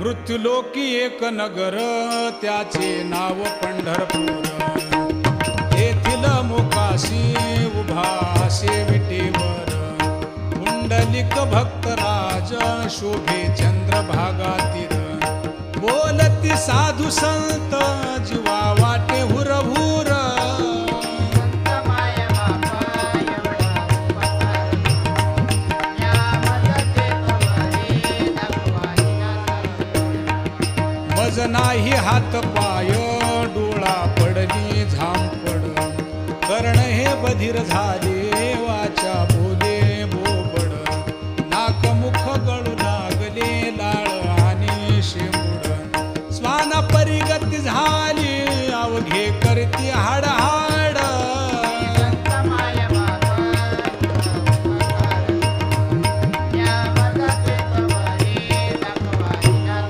मृत्युलोकी एक नगर त्याचे नाव पंढरपूर. येथील मोकाशी उभा विटेवर पुंडलिक भक्तराज शोभे चंद्रभागातील. बोलती साधू संत जीवा वाटे हुरहुर. मज नाही हात पाय डोळा पडली झांपड. कर्ण हे बधीर झाले वाचा बोले बोबड. नाक मुख गळू लागले लाळ आणि शेंबूड. स्वाना परिगती झाली अवघे करती हाड